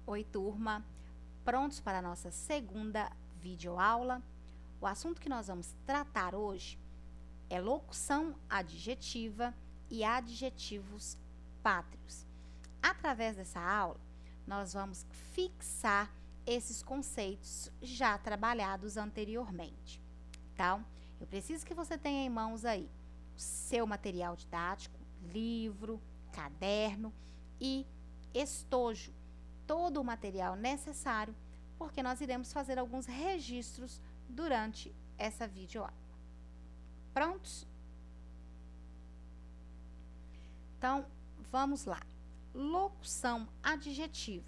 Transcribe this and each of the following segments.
Oi, turma! Prontos para a nossa segunda videoaula? O assunto que nós vamos tratar hoje é locução adjetiva e adjetivos pátrios. Através dessa aula, nós vamos fixar esses conceitos já trabalhados anteriormente. Então, eu preciso que você tenha em mãos aí o seu material didático, livro, caderno e estojo, todo o material necessário, porque nós iremos fazer alguns registros durante essa videoaula. Prontos? Então, vamos lá. Locução adjetiva.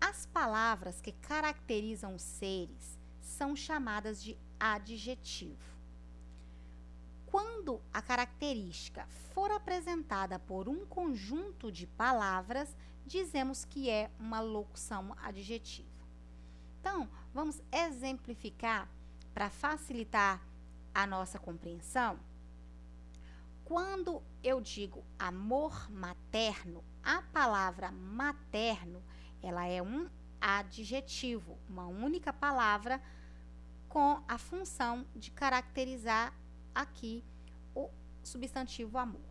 As palavras que caracterizam os seres são chamadas de adjetivo. Quando a característica for apresentada por um conjunto de palavras, dizemos que é uma locução adjetiva. Então, vamos exemplificar para facilitar a nossa compreensão. Quando eu digo amor materno, a palavra materno, ela é um adjetivo, uma única palavra com a função de caracterizar aqui o substantivo amor.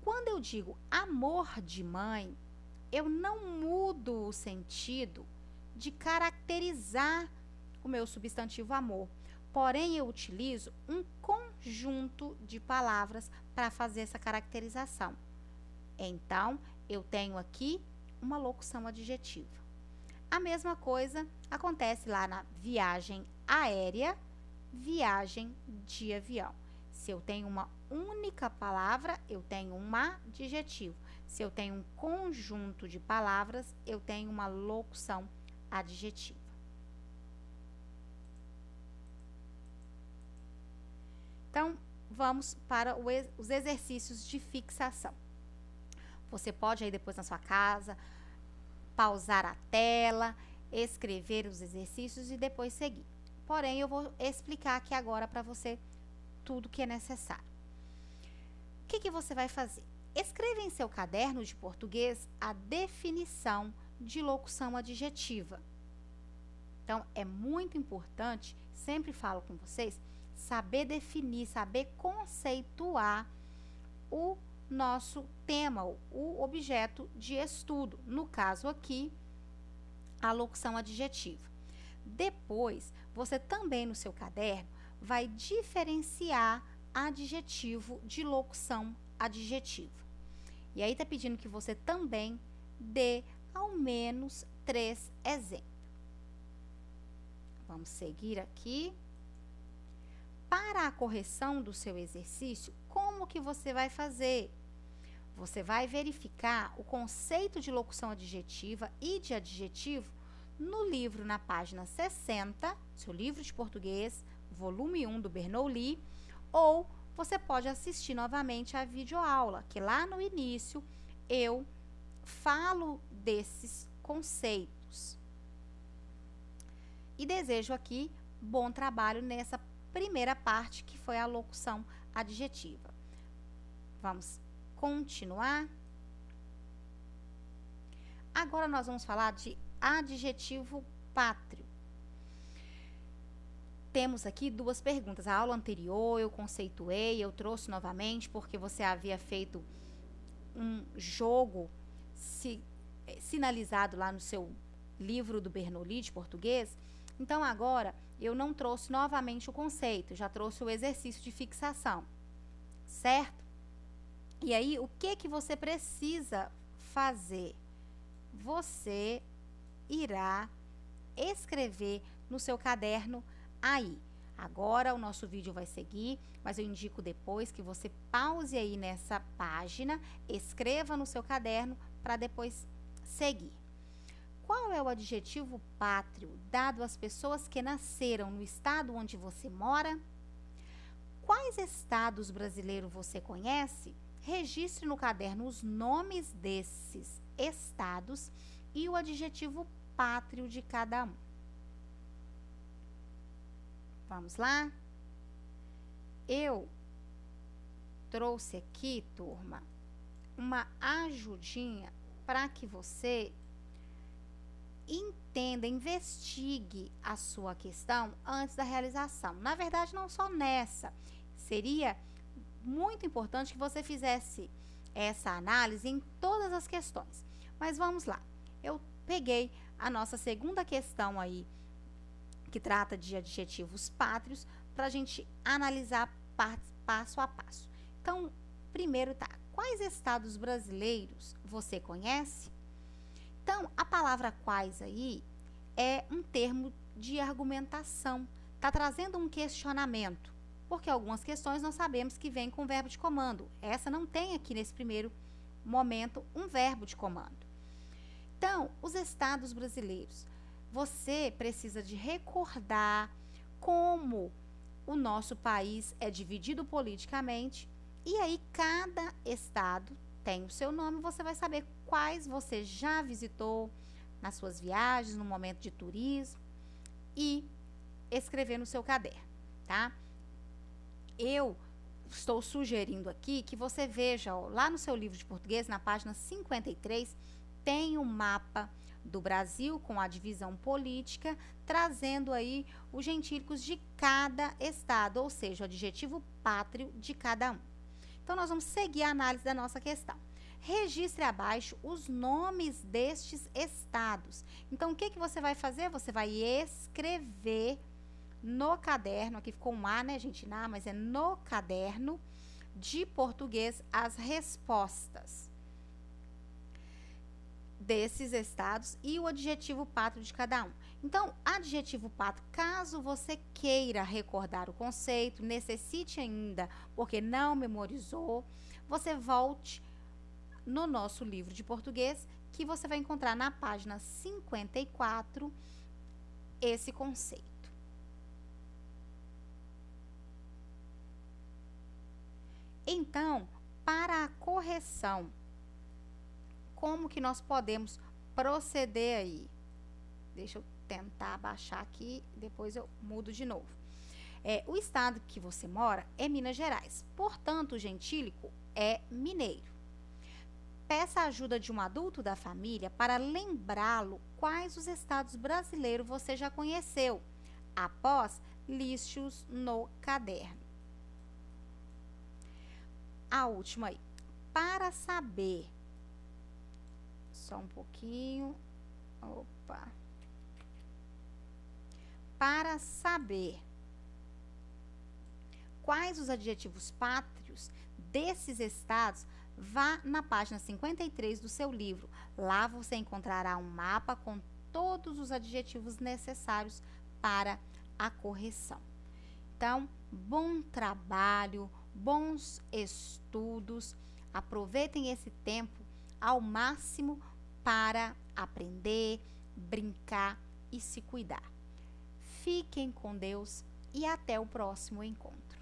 Quando eu digo amor de mãe, eu não mudo o sentido de caracterizar o meu substantivo amor, porém eu utilizo um conjunto de palavras para fazer essa caracterização. Então, eu tenho aqui uma locução adjetiva. A mesma coisa acontece lá na viagem aérea, viagem de avião. Se eu tenho uma única palavra, eu tenho um adjetivo. Se eu tenho um conjunto de palavras, eu tenho uma locução adjetiva. Então, vamos para os exercícios de fixação. Você pode aí depois na sua casa pausar a tela, escrever os exercícios e depois seguir. Porém, eu vou explicar aqui agora para você tudo que é necessário. O que você vai fazer? Escreva em seu caderno de português a definição de locução adjetiva. Então, é muito importante, sempre falo com vocês, saber definir, saber conceituar o nosso tema, o objeto de estudo. No caso aqui, a locução adjetiva. Depois, você também no seu caderno vai diferenciar adjetivo de locução adjetiva. E aí tá pedindo que você também dê ao menos 3 exemplos. Vamos seguir aqui. Para a correção do seu exercício, como que você vai fazer? Você vai verificar o conceito de locução adjetiva e de adjetivo no livro, na página 60, seu livro de português, volume 1 do Bernoulli, ou você pode assistir novamente a videoaula, que lá no início eu falo desses conceitos. E desejo aqui bom trabalho nessa primeira parte, que foi a locução adjetiva. Vamos continuar. Agora nós vamos falar de adjetivo pátrio. Temos aqui 2 perguntas. A aula anterior eu conceituei, eu trouxe novamente, porque você havia feito um jogo sinalizado lá no seu livro do Bernoulli de português. Então, agora, eu não trouxe novamente o conceito, já trouxe o exercício de fixação, certo? E aí, o que você precisa fazer? Você irá escrever no seu caderno aí. Agora, o nosso vídeo vai seguir, mas eu indico depois que você pause aí nessa página, escreva no seu caderno para depois seguir. Qual é o adjetivo pátrio dado às pessoas que nasceram no estado onde você mora? Quais estados brasileiros você conhece? Registre no caderno os nomes desses estados e o adjetivo pátrio de cada um. Vamos lá? Eu trouxe aqui, turma, uma ajudinha para que você entenda, investigue a sua questão antes da realização. Na verdade, não só nessa. Seria muito importante que você fizesse essa análise em todas as questões. Mas vamos lá. Eu peguei a nossa segunda questão aí, que trata de adjetivos pátrios, para a gente analisar passo a passo. Então, primeiro tá, quais estados brasileiros você conhece? Então, a palavra quais aí é um termo de argumentação, está trazendo um questionamento, porque algumas questões nós sabemos que vem com verbo de comando. Essa não tem aqui nesse primeiro momento um verbo de comando. Então, os estados brasileiros, você precisa de recordar como o nosso país é dividido politicamente, e aí cada estado tem o seu nome, você vai saber quais você já visitou nas suas viagens, no momento de turismo, e escrever no seu caderno, tá? Eu estou sugerindo aqui que você veja, ó, lá no seu livro de português, na página 53, tem um mapa do Brasil com a divisão política, trazendo aí os gentílicos de cada estado, ou seja, o adjetivo pátrio de cada um. Então, nós vamos seguir a análise da nossa questão. Registre abaixo os nomes destes estados. Então, o que você vai fazer? Você vai escrever no caderno, aqui ficou um A, né, gente? Não, mas é no caderno de português as respostas desses estados e o adjetivo pátrio de cada um. Então, adjetivo pátrio, caso você queira recordar o conceito, necessite ainda, porque não memorizou, você volte no nosso livro de português, que você vai encontrar na página 54 esse conceito. Então, para a correção, como que nós podemos proceder aí? Deixa eu tentar baixar aqui, depois eu mudo de novo. O estado que você mora é Minas Gerais, portanto, o gentílico é mineiro. Peça a ajuda de um adulto da família para lembrá-lo quais os estados brasileiros você já conheceu. Após, liste-os no caderno. A última aí. Para saber... Só um pouquinho. Opa. Para saber quais os adjetivos pátrios desses estados, vá na página 53 do seu livro. Lá você encontrará um mapa com todos os adjetivos necessários para a correção. Então, bom trabalho, bons estudos. Aproveitem esse tempo ao máximo para aprender, brincar e se cuidar. Fiquem com Deus e até o próximo encontro.